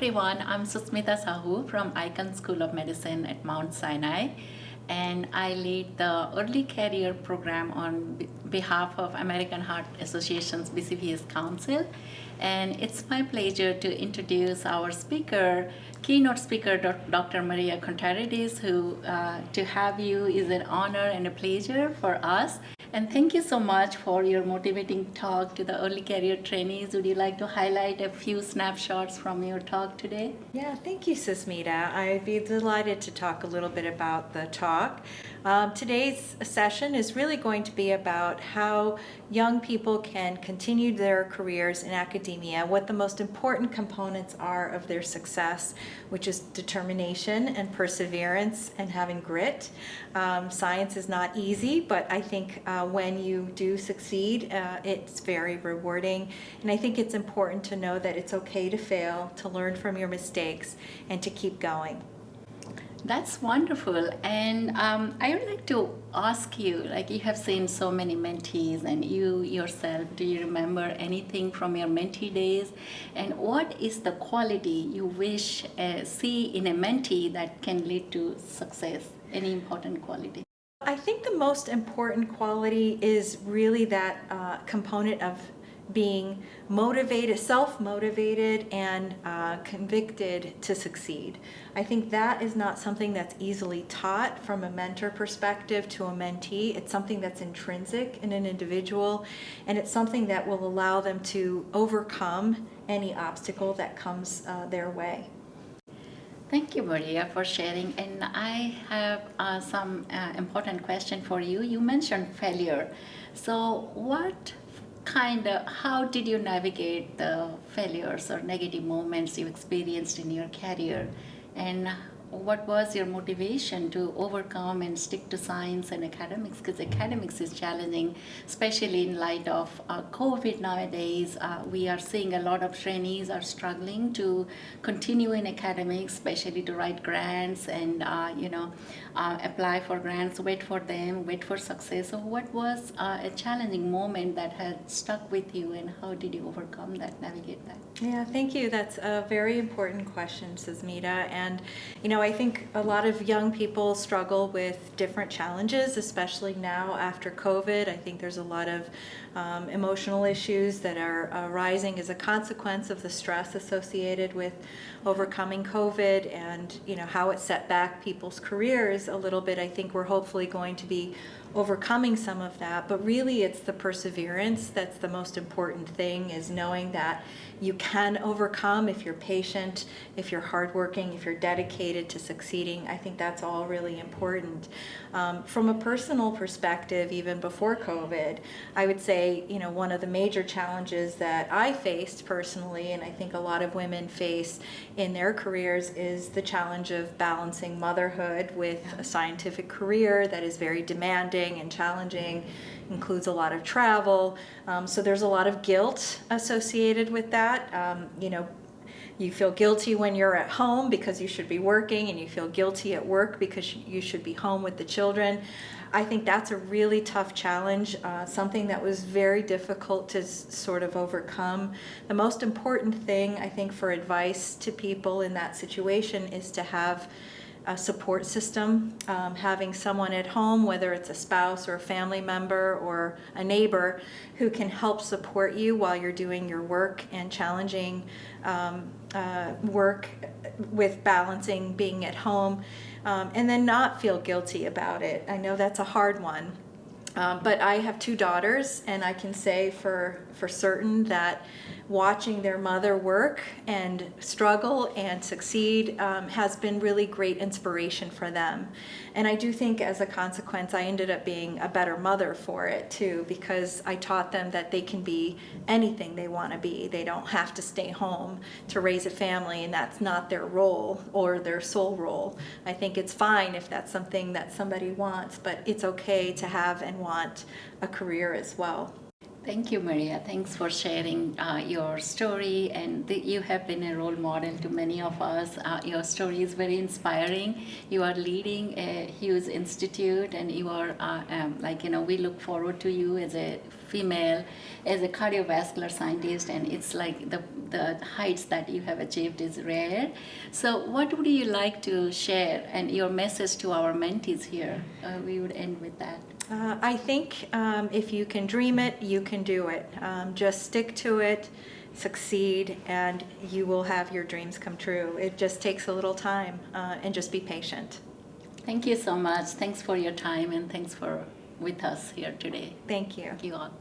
everyone. I'm Susmita Sahoo from Icahn School of Medicine at Mount Sinai, and I lead the Early Career Program on behalf of American Heart Association's BCVS Council. And it's my pleasure to introduce our speaker, keynote speaker, Dr. Maria Kontaridis, who to have you is an honor and a pleasure for us. And thank you so much for your motivating talk to the early career trainees. Would you like to highlight a few snapshots from your talk today? Yeah, thank you, Susmita. I'd be delighted to talk a little bit about the talk. Today's session is really going to be about how young people can continue their careers in academia, what the most important components are of their success, which is determination and perseverance and having grit. Science is not easy, but I think when you do succeed, it's very rewarding. And I think it's important to know that it's okay to fail, to learn from your mistakes, and to keep going. That's wonderful. And I would like to ask you, like you have seen so many mentees and you yourself, do you remember anything from your mentee days? And what is the quality you wish see in a mentee that can lead to success? Any important quality? I think the most important quality is really that component of being motivated, self-motivated, and convicted to succeed. I think that is not something that's easily taught from a mentor perspective to a mentee. It's something that's intrinsic in an individual, and it's something that will allow them to overcome any obstacle that comes their way. Thank you, Maria, for sharing. And I have some important question for you. You mentioned failure. So how did you navigate the failures or negative moments you experienced in your career? And what was your motivation to overcome and stick to science and academics? Because academics is challenging, especially in light of COVID nowadays. We are seeing a lot of trainees are struggling to continue in academics, especially to write grants and apply for grants, wait for them, wait for success. So what was a challenging moment that had stuck with you, and how did you overcome that, navigate that? Yeah, thank you. That's a very important question, Susmita. And I think a lot of young people struggle with different challenges, especially now after COVID. I think there's a lot of emotional issues that are arising as a consequence of the stress associated with overcoming COVID and how it set back people's careers a little bit. I think we're hopefully going to be overcoming some of that, but really it's the perseverance that's the most important thing, is knowing that you can overcome if you're patient, if you're hardworking, if you're dedicated to succeeding. I think that's all really important. From a personal perspective, even before COVID, I would say, one of the major challenges that I faced personally, and I think a lot of women face in their careers, is the challenge of balancing motherhood with a scientific career that is very demanding and challenging, includes a lot of travel. So there's a lot of guilt associated with that. You feel guilty when you're at home because you should be working, and you feel guilty at work because you should be home with the children. I think that's a really tough challenge, something that was very difficult to sort of overcome. The most important thing, I think, for advice to people in that situation is to have a support system, having someone at home, whether it's a spouse or a family member or a neighbor, who can help support you while you're doing your work and challenging work with balancing being at home, and then not feel guilty about it. I know that's a hard one. But I have 2 daughters, and I can say for certain that watching their mother work and struggle and succeed has been really great inspiration for them. And I do think as a consequence, I ended up being a better mother for it too, because I taught them that they can be anything they want to be. They don't have to stay home to raise a family, and that's not their role or their sole role. I think it's fine if that's something that somebody wants, but it's okay to have and want a career as well. Thank you, Maria. Thanks for sharing your story, and you have been a role model to many of us. Your story is very inspiring. You are leading a huge institute, and you are we look forward to you as a female, as a cardiovascular scientist, and it's like the heights that you have achieved is rare. So, what would you like to share and your message to our mentees here? We would end with that. I think if you can dream it, you can do it. Just stick to it, succeed, and you will have your dreams come true. It just takes a little time, and just be patient. Thank you so much. Thanks for your time and thanks for with us here today. Thank you. Thank you all.